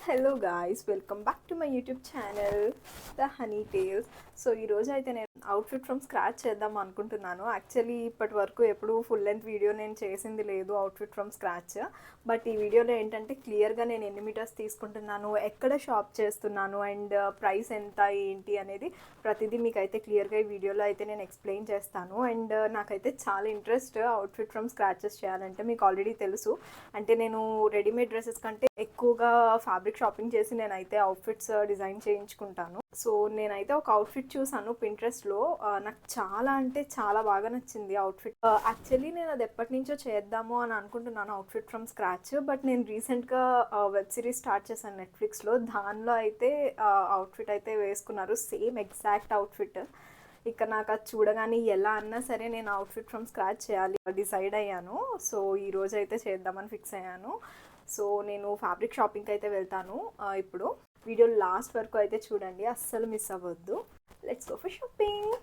Hello guys, welcome back to my YouTube channel the Honey Tales. So ఈరోజు అయితే నేను outfit from scratch చేద్దాం అనుకుంటున్నాను. యాక్చువల్లీ ఇప్పటి వరకు ఎప్పుడు ఫుల్ లెంత్ వీడియో నేను చేసింది లేదు అవుట్ఫిట్ ఫ్రమ్ స్క్రాచ్. బట్ ఈ వీడియోలో ఏంటంటే క్లియర్గా నేను ఎన్ని మీటర్స్ తీసుకుంటున్నాను, ఎక్కడ షాప్ చేస్తున్నాను అండ్ ప్రైస్ ఎంత ఏంటి అనేది ప్రతిదీ మీకు అయితే క్లియర్గా ఈ వీడియోలో అయితే నేను ఎక్స్ప్లెయిన్ చేస్తాను. అండ్ నాకైతే చాలా ఇంట్రెస్ట్ అవుట్ఫిట్ ఫ్రమ్ స్క్రాచెస్ చేయాలంటే. మీకు ఆల్రెడీ తెలుసు, అంటే నేను రెడీమేడ్ డ్రెస్సెస్ కంటే ఎక్కువగా ఫ్యాబ్రిక్ షాపింగ్ చేసి నేనైతే అవుట్ఫిట్స్ డిజైన్ చేయించుకుంటాను. సో నేనైతే ఒక అవుట్ఫిట్ చూసాను పింట్రెస్ట్లో. నాకు చాలా అంటే చాలా బాగా నచ్చింది అవుట్ఫిట్. యాక్చువల్లీ నేను అది ఎప్పటి నుంచో చేద్దాము అని అనుకుంటున్నాను అవుట్ఫిట్ ఫ్రమ్ స్క్రాచ్. బట్ నేను రీసెంట్గా వెబ్ సిరీస్ స్టార్ట్ చేశాను నెట్ఫ్లిక్స్లో. దానిలో అయితే అవుట్ఫిట్ అయితే వేసుకున్నారు, సేమ్ ఎగ్జాక్ట్ అవుట్ఫిట్. ఇక నాకు అది చూడగానే ఎలా అన్నా సరే నేను అవుట్ఫిట్ ఫ్రమ్ స్క్రాచ్ చేయాలి డిసైడ్ అయ్యాను. సో ఈరోజు అయితే చేద్దామని ఫిక్స్ అయ్యాను. సో నేను ఫ్యాబ్రిక్ షాపింగ్కి అయితే వెళ్తాను. ఇప్పుడు వీడియో లాస్ట్ వరకు అయితే చూడండి, అస్సలు మిస్ అవ్వద్దు. Let's go for shopping.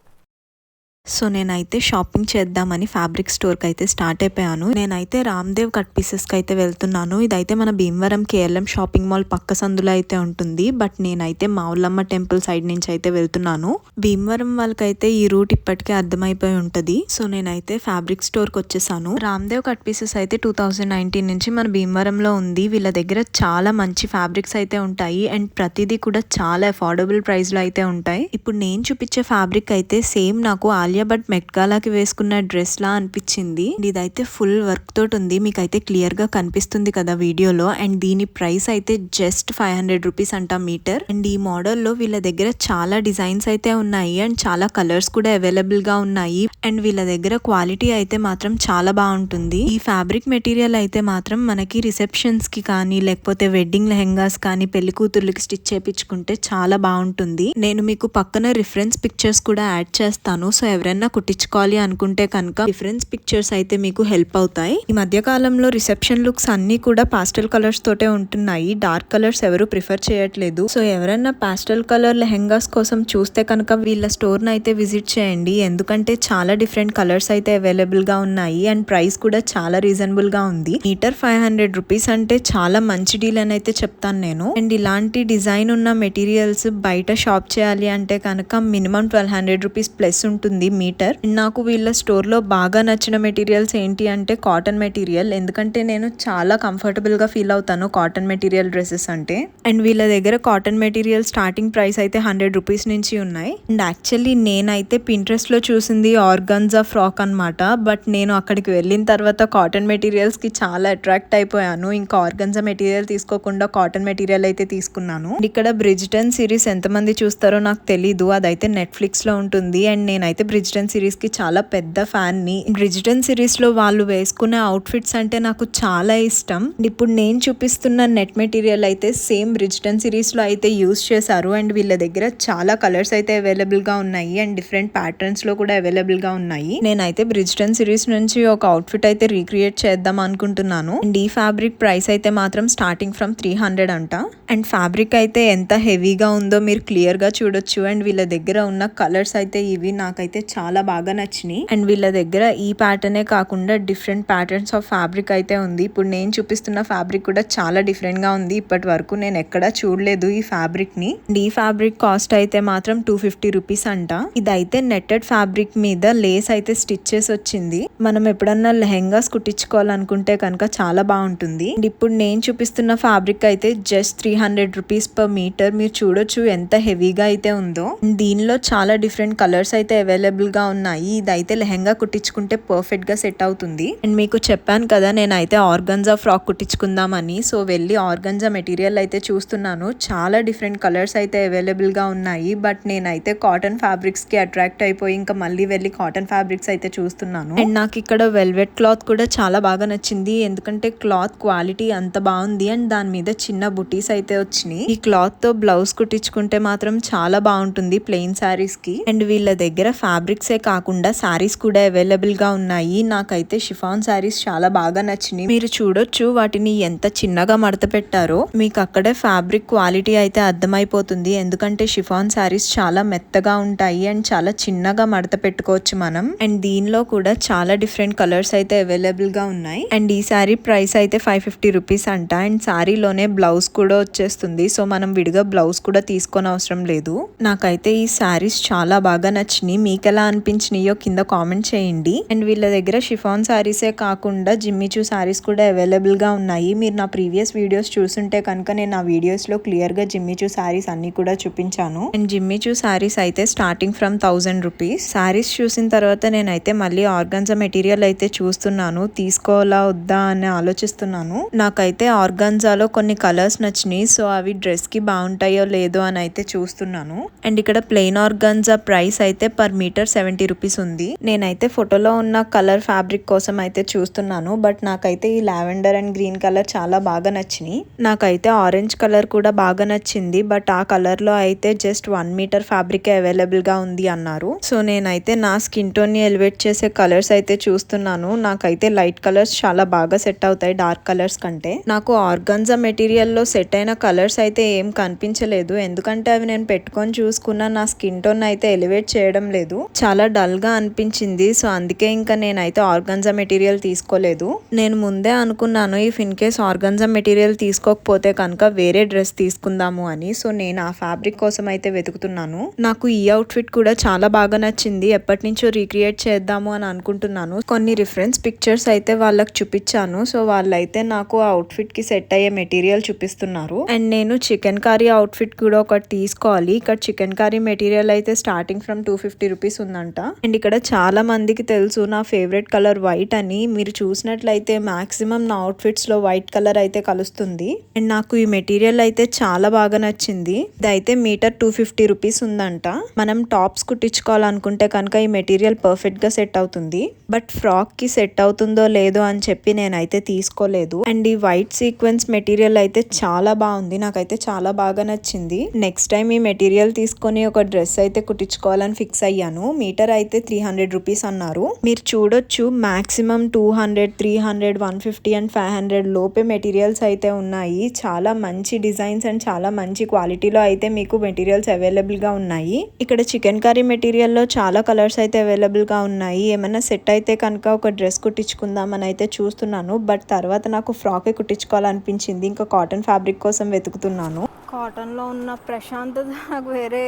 So నేనైతే షాపింగ్ చేద్దామని ఫ్యాబ్రిక్ స్టోర్కి అయితే స్టార్ట్ అయిపోయాను. నేనైతే రామ్దేవ్ కట్ పీసెస్కి అయితే వెళ్తున్నాను. ఇదైతే మన భీమవరం కేఎల్ఎం షాపింగ్ మాల్ పక్క సందులో అయితే ఉంటుంది. బట్ నేనైతే మావులమ్మ టెంపుల్ సైడ్ నుంచి అయితే వెళ్తున్నాను. భీమవరం వాళ్ళకైతే ఈ రూట్ ఇప్పటికే అర్థమైపోయి ఉంటుంది. సో నేనైతే ఫ్యాబ్రిక్ స్టోర్కి వచ్చేసాను. రామ్దేవ్ కట్ పీసెస్ అయితే 2019 నుంచి మన భీమవరంలో ఉంది. వీళ్ళ దగ్గర చాలా మంచి ఫ్యాబ్రిక్స్ అయితే ఉంటాయి అండ్ ప్రతిదీ కూడా చాలా అఫోర్డబుల్ ప్రైస్లో అయితే ఉంటాయి. ఇప్పుడు నేను చూపించే ఫ్యాబ్రిక్ అయితే సేమ్ నాకు ఆలియా బట్ మెట్ గాలాకి వేసుకున్న డ్రెస్ లా అనిపించింది. ఇదైతే ఫుల్ వర్క్ తోటి ఉంది, మీకు అయితే క్లియర్ గా కనిపిస్తుంది కదా వీడియోలో. అండ్ దీని ప్రైస్ అయితే జస్ట్ 500 రూపీస్ అంట మీటర్. అండ్ ఈ మోడల్ లో వీళ్ళ దగ్గర చాలా డిజైన్స్ అయితే ఉన్నాయి అండ్ చాలా కలర్స్ కూడా అవైలబుల్ గా ఉన్నాయి. అండ్ వీళ్ళ దగ్గర క్వాలిటీ అయితే మాత్రం చాలా బాగుంటుంది. ఈ ఫ్యాబ్రిక్ మెటీరియల్ అయితే మాత్రం మనకి రిసెప్షన్స్ కి కానీ లేకపోతే వెడ్డింగ్ లెహెంగాస్ కానీ పెళ్లి కూతుర్లకి స్టిచ్ చేయించుకుంటే చాలా బాగుంటుంది. నేను మీకు పక్కన రిఫరెన్స్ పిక్చర్స్ కూడా యాడ్ చేస్తాను. సో ఎవరైనా కుట్టించుకోవాలి అనుకుంటే కనుక రిఫరెన్స్ పిక్చర్స్ అయితే మీకు హెల్ప్ అవుతాయి. ఈ మధ్య కాలంలో రిసెప్షన్ లుక్స్ అన్ని కూడా పాస్టల్ కలర్స్ తోటే ఉంటున్నాయి. డార్క్ కలర్స్ ఎవరు ప్రిఫర్ చేయట్లేదు. సో ఎవరైనా పాస్టల్ కలర్ లెహెంగాస్ కోసం చూస్తే కనుక వీళ్ళ స్టోర్ ని అయితే విజిట్ చేయండి. ఎందుకంటే చాలా డిఫరెంట్ కలర్స్ అయితే అవైలబుల్ గా ఉన్నాయి అండ్ ప్రైస్ కూడా చాలా రీజనబుల్ గా ఉంది. మీటర్ 500 రూపీస్ అంటే చాలా మంచి డీల్ అని అయితే చెప్తాను నేను. అండ్ ఇలాంటి డిజైన్ ఉన్న మెటీరియల్స్ బయట షాప్ చేయాలి అంటే కనుక మినిమం 1200 రూపీస్ ప్లస్ ఉంటుంది మీటర్. నాకు వీళ్ళ స్టోర్ లో బాగా నచ్చిన మెటీరియల్స్ ఏంటి అంటే కాటన్ మెటీరియల్. ఎందుకంటే నేను చాలా కంఫర్టబుల్ గా ఫీల్ అవుతాను కాటన్ మెటీరియల్ డ్రెస్సెస్ అంటే. అండ్ వీళ్ళ దగ్గర కాటన్ మెటీరియల్ స్టార్టింగ్ ప్రైస్ అయితే 100 రూపీస్ నుంచి ఉన్నాయి. అండ్ యాక్చువల్లీ నేనైతే పింట్రెస్ట్ లో చూసింది ఆర్గాన్జా ఫ్రాక్ అనమాట. బట్ నేను అక్కడికి వెళ్ళిన తర్వాత కాటన్ మెటీరియల్స్ కి చాలా అట్రాక్ట్ అయిపోయాను. ఇంకా ఆర్గాన్జా మెటీరియల్ తీసుకోకుండా కాటన్ మెటీరియల్ అయితే తీసుకున్నాను. ఇక్కడ బ్రిడ్జ్టన్ సిరీస్ ఎంతమంది చూస్తారో నాకు తెలీదు, అదైతే నెట్ఫ్లిక్స్ లో ఉంటుంది. అండ్ నేనైతే బ్రిడ్జ్టన్ సిరీస్ కి చాలా పెద్ద ఫ్యాన్ ని. బ్రిడ్జ్టన్ సిరీస్ లో వాళ్ళు వేసుకునే అవుట్ఫిట్స్ అంటే నాకు చాలా ఇష్టం. ఇప్పుడు నేను చూపిస్తున్న నెట్ మెటీరియల్ అయితే సేమ్ బ్రిడ్జ్టన్ సిరీస్ లో అయితే యూస్ చేశారు. అండ్ వీళ్ళ దగ్గర చాలా కలర్స్ అయితే అవైలబుల్ గా ఉన్నాయి అండ్ డిఫరెంట్ ప్యాటర్న్స్ లో కూడా అవైలబుల్ గా ఉన్నాయి. నేనైతే బ్రిడ్జ్టన్ సిరీస్ నుంచి ఒక అవుట్ఫిట్ అయితే రీక్రియేట్ చేద్దాం అనుకుంటున్నాను. అండ్ ఈ ఫ్యాబ్రిక్ ప్రైస్ అయితే మాత్రం స్టార్టింగ్ ఫ్రమ్ 300 అంట. అండ్ ఫ్యాబ్రిక్ అయితే ఎంత హెవీగా ఉందో మీరు క్లియర్ గా చూడొచ్చు. అండ్ వీళ్ళ దగ్గర ఉన్న కలర్స్ అయితే ఇవి నాకైతే చాలా బాగా నచ్చినాయి. అండ్ వీళ్ళ దగ్గర ఈ ప్యాటర్నే కాకుండా డిఫరెంట్ ప్యాటర్న్స్ ఆఫ్ ఫ్యాబ్రిక్ అయితే ఉంది. ఇప్పుడు నేను చూపిస్తున్న ఫ్యాబ్రిక్ కూడా చాలా డిఫరెంట్ గా ఉంది. ఇప్పటి వరకు నేను ఎక్కడా చూడలేదు ఈ ఫ్యాబ్రిక్ ని. ఈ ఫ్యాబ్రిక్ కాస్ట్ అయితే మాత్రం 250 రూపీస్ అంట. ఇదైతే నెట్టెడ్ ఫ్యాబ్రిక్ మీద లేస్ అయితే స్టిచ్ చేసి వచ్చింది. మనం ఎప్పుడన్నా లెహెంగాస్ కుట్టించుకోవాలనుకుంటే కనుక చాలా బాగుంటుంది. ఇప్పుడు నేను చూపిస్తున్న ఫ్యాబ్రిక్ అయితే జస్ట్ 300 రూపీస్ పర్ మీటర్. మీరు చూడొచ్చు ఎంత హెవీగా అయితే ఉందో. దీనిలో చాలా డిఫరెంట్ కలర్స్ అయితే అవైలబుల్ గా ఉన్నాయి. ఇదైతే లెహెంగా కుట్టించుకుంటే పర్ఫెక్ట్ గా సెట్ అవుతుంది. అండ్ మీకు చెప్పాను కదా నేనైతే ఆర్గన్జా ఫ్రాక్ కుట్టించుకుందామని. సో వెళ్ళి ఆర్గన్జా మెటీరియల్ అయితే చూస్తున్నాను. చాలా డిఫరెంట్ కలర్స్ అయితే అవైలబుల్ గా ఉన్నాయి. బట్ నేనైతే కాటన్ ఫ్యాబ్రిక్స్ కి అట్రాక్ట్ అయిపోయి ఇంకా మళ్ళీ వెళ్ళి కాటన్ ఫ్యాబ్రిక్స్ అయితే చూస్తున్నాను. అండ్ నాకు ఇక్కడ వెల్వెట్ క్లాత్ కూడా చాలా బాగా నచ్చింది. ఎందుకంటే క్లాత్ క్వాలిటీ అంత బాగుంది అండ్ దాని మీద చిన్న బుటీస్ అయితే వచ్చినాయి. ఈ క్లాత్ తో బ్లౌజ్ కుట్టించుకుంటే మాత్రం చాలా బాగుంటుంది ప్లెయిన్ శారీస్ కి. అండ్ వీళ్ళ దగ్గర ఫ్యాబ్రిక్సే కాకుండా శారీస్ కూడా అవైలబుల్ గా ఉన్నాయి. నాకైతే షిఫాన్ శారీస్ చాలా బాగా నచ్చినాయి. మీరు చూడొచ్చు వాటిని ఎంత చిన్నగా మడత పెట్టారో. మీకు అక్కడే ఫ్యాబ్రిక్ క్వాలిటీ అయితే అర్థమైపోతుంది. ఎందుకంటే షిఫాన్ శారీస్ చాలా మెత్తగా ఉంటాయి అండ్ చాలా చిన్నగా మడత పెట్టుకోవచ్చు మనం. అండ్ దీనిలో కూడా చాలా డిఫరెంట్ కలర్స్ అయితే అవైలబుల్ గా ఉన్నాయి. అండ్ ఈ శారీ ప్రైస్ అయితే 550 రూపీస్ అంట. అండ్ శారీలోనే బ్లౌజ్ కూడా వచ్చేస్తుంది. సో మనం విడిగా బ్లౌజ్ కూడా తీసుకొని అవసరం లేదు. నాకైతే ఈ శారీస్ చాలా బాగా నచ్చినాయి. మీకు ఎలా అనిపించినాయో కింద కామెంట్ చేయండి. అండ్ వీళ్ళ దగ్గర షిఫాన్ శారీసే కాకుండా జిమ్మిచూ శారీస్ కూడా అవైలబుల్ గా ఉన్నాయి. మీరు నా ప్రీవియస్ వీడియోస్ చూసుంటే కనుక నేను ఆ వీడియోస్ లో క్లియర్ గా జిమ్మిచూ శారీస్ అన్ని కూడా చూపించాను. అండ్ జిమ్మిచూ శారీస్ అయితే స్టార్టింగ్ ఫ్రమ్ 1000 రూపీస్. శారీస్ చూసిన తర్వాత నేనైతే మళ్ళీ ఆర్గాన్జా మెటీరియల్ అయితే చూస్తున్నాను, తీసుకోవాలా వద్దా అని ఆలోచిస్తున్నాను. నాకైతే ఆర్గాన్జాలో కొన్ని కలర్స్ నచ్చినాయి. సో అవి డ్రెస్ కి బాగుంటాయో లేదో అని అయితే చూస్తున్నాను. అండ్ ఇక్కడ ప్లెయిన్ ఆర్గాన్జా ప్రైస్ అయితే పర్ మీటర్ 70 రూపీస్ ఉంది. నేనైతే ఫోటోలో ఉన్న కలర్ ఫ్యాబ్రిక్ కోసం అయితే చూస్తున్నాను. బట్ నాకైతే ఈ లావెండర్ అండ్ గ్రీన్ కలర్ చాలా బాగా నచ్చినాయి. నాకైతే ఆరెంజ్ కలర్ కూడా బాగా నచ్చింది. బట్ ఆ కలర్ లో అయితే జస్ట్ 1 మీటర్ ఫ్యాబ్రిక్ అవైలబుల్ గా ఉంది అన్నారు. సో నేనైతే నా స్కిన్ టోన్ ని ఎలివేట్ చేసే కలర్స్ అయితే చూస్తున్నాను. నాకైతే లైట్ కలర్స్ చాలా బాగా సెట్ అవుతాయి డార్క్ కలర్స్ కంటే. నాకు ఆర్గాన్జా మెటీరియల్ లో సెట్ అయిన కలర్స్ అయితే ఏం కనిపించలేదు. ఎందుకంటే అవి నేను పెట్టుకొని చూసుకున్నా నా స్కిన్ టోన్ అయితే ఎలివేట్ చేయడం లేదు, చాలా డల్ గా అనిపించింది. సో అందుకే ఇంకా నేనైతే ఆర్గాన్జా మెటీరియల్ తీసుకోలేదు. నేను ముందే అనుకున్నాను if in case organza material తీసుకోకపోతే కనుక వేరే డ్రెస్ తీసుకుందాము అని. సో నేను ఆ ఫ్యాబ్రిక్ కోసం అయితే వెతుకుతున్నాను. నాకు ఈ అవుట్ఫిట్ కూడా చాలా బాగా నచ్చింది. ఎప్పటి నుంచో రీక్రియేట్ చేద్దాము అని అనుకుంటున్నాను. కొన్ని రిఫరెన్స్ పిక్చర్స్ అయితే వాళ్ళకి చూపించాను. సో వాళ్ళైతే నాకు ఆ అవుట్ఫిట్ కి సెట్ అయ్యే మెటీరియల్ చూపిస్తున్నారు. అండ్ నేను చికెన్ కర్రీ అవుట్ఫిట్ కూడా ఒకటి తీసుకోవాలి. ఇక్కడ చికెన్ కర్రీ మెటీరియల్ అయితే స్టార్టింగ్ ఫ్రమ్ 250 రూపీస్ ఉందంట. అండ్ ఇక్కడ చాలా మందికి తెలుసు నా ఫేవరెట్ కలర్ వైట్ అని. మీరు చూసినట్లయితే మాక్సిమం నా అవుట్ఫిట్స్ లో వైట్ కలర్ అయితే కలుస్తుంది. అండ్ నాకు ఈ మెటీరియల్ అయితే చాలా బాగా నచ్చింది. ఇదైతే మీటర్ 250 రూపీస్ ఉందంట. మనం టాప్స్ కుట్టించుకోవాలనుకుంటే కనుక ఈ మెటీరియల్ పర్ఫెక్ట్ గా సెట్ అవుతుంది. బట్ ఫ్రాక్ కి సెట్ అవుతుందో లేదో అని చెప్పి నేనైతే తీసుకోలేదు. అండ్ ఈ వైట్ సీక్వెన్స్ మెటీరియల్ అయితే చాలా బాగుంది. నాకైతే చాలా బాగా నచ్చింది. నెక్స్ట్ టైం ఈ మెటీరియల్ తీసుకొని ఒక డ్రెస్ అయితే కుట్టించుకోవాలని ఫిక్స్ అయ్యాను. మీటర్ అయితే 300 రూపీస్ అన్నారు. మీరు చూడొచ్చు మాక్సిమం 200, 300, 150 అండ్ 500 లోపే మెటీరియల్స్ అయితే ఉన్నాయి. చాలా మంచి డిజైన్స్ అండ్ చాలా మంచి క్వాలిటీలో అయితే మీకు మెటీరియల్స్ అవైలబుల్ గా ఉన్నాయి. ఇక్కడ చికెన్ కర్రీ మెటీరియల్ లో చాలా కలర్స్ అయితే అవైలబుల్ గా ఉన్నాయి. ఏమైనా సెట్ అయితే కనుక ఒక డ్రెస్ కుట్టించుకుందాం అని అయితే చూస్తున్నాను. బట్ తర్వాత నాకు ఫ్రాకే కుట్టించుకోవాలనిపించింది. ఇంకా కాటన్ ఫ్యాబ్రిక్ కోసం వెతుకుతున్నాను. కాటన్ లో ఉన్న ప్రశాంతత నాకు వేరే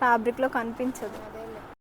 ఫ్యాబ్రిక్ లో కనిపించదు.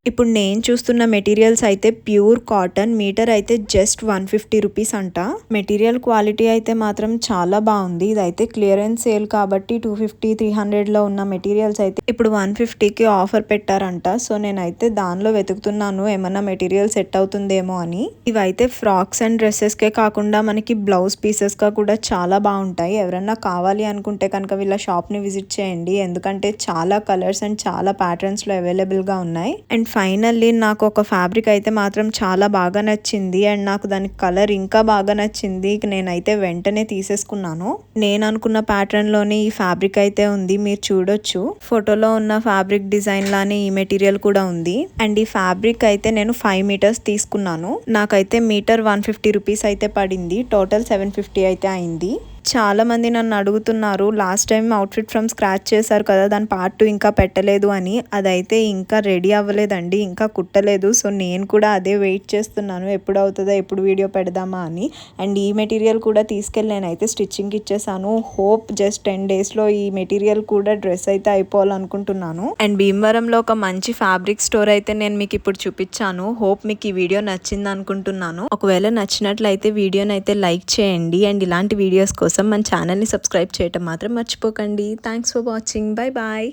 ఇప్పుడు నేను చూస్తున్న మెటీరియల్స్ అయితే ప్యూర్ కాటన్. మీటర్ అయితే జస్ట్ 150 రూపీస్ అంట. మెటీరియల్ క్వాలిటీ అయితే మాత్రం చాలా బాగుంది. ఇదైతే క్లియరెన్స్ సేల్ కాబట్టి 250, 300 లో ఉన్న మెటీరియల్స్ అయితే ఇప్పుడు 150కి ఆఫర్ పెట్టారంట. సో నేనైతే దానిలో వెతుకుతున్నాను ఏమన్నా మెటీరియల్ సెట్ అవుతుందేమో అని. ఇవైతే ఫ్రాక్స్ అండ్ డ్రెస్సెస్ కే కాకుండా మనకి బ్లౌజ్ పీసెస్ గా కూడా చాలా బాగుంటాయి. ఎవరన్నా కావాలి అనుకుంటే కనుక వీళ్ళ షాప్ ని విజిట్ చేయండి. ఎందుకంటే చాలా కలర్స్ అండ్ చాలా ప్యాటర్న్స్ లో అవైలబుల్ గా ఉన్నాయి. అండ్ ఫైనల్లీ నాకు ఒక ఫ్యాబ్రిక్ అయితే మాత్రం చాలా బాగా నచ్చింది. అండ్ నాకు దాని కలర్ ఇంకా బాగా నచ్చింది. నేనైతే వెంటనే తీసేసుకున్నాను. నేను అనుకున్న ప్యాటర్న్ లోనే ఈ ఫ్యాబ్రిక్ అయితే ఉంది. మీరు చూడొచ్చు ఫోటోలో ఉన్న ఫ్యాబ్రిక్ డిజైన్ లానే ఈ మెటీరియల్ కూడా ఉంది. అండ్ ఈ ఫ్యాబ్రిక్ అయితే నేను 5 మీటర్స్ తీసుకున్నాను. నాకైతే మీటర్ 150 రూపీస్ అయితే పడింది. టోటల్ 750 అయితే అయింది. చాలా మంది నన్ను అడుగుతున్నారు last time outfit from scratch చేశారు కదా, దాని పార్ట్ 2 ఇంకా పెట్టలేదు అని. అదైతే ఇంకా రెడీ అవ్వలేదండి, ఇంకా కుట్టలేదు. సో నేను కూడా అదే వెయిట్ చేస్తున్నాను, ఎప్పుడు అవుతుందో, ఎప్పుడు వీడియో పెడదామా అని. అండ్ ఈ మెటీరియల్ కూడా తీసుకెళ్ళి నేనైతే స్టిచ్చింగ్ ఇచ్చేసాను. హోప్ జస్ట్ 10 డేస్లో ఈ మెటీరియల్ కూడా డ్రెస్ అయితే అయిపోవాలనుకుంటున్నాను. అండ్ భీమవరంలో ఒక మంచి ఫ్యాబ్రిక్ స్టోర్ అయితే నేను మీకు ఇప్పుడు చూపించాను. హోప్ మీకు ఈ వీడియో నచ్చింది అనుకుంటున్నాను. ఒకవేళ నచ్చినట్లయితే వీడియోని అయితే లైక్ చేయండి. అండ్ ఇలాంటి వీడియోస్ కోసం మన ఛానల్ని సబ్స్క్రైబ్ చేయటం మాత్రం మర్చిపోకండి. Thanks for watching. Bye bye.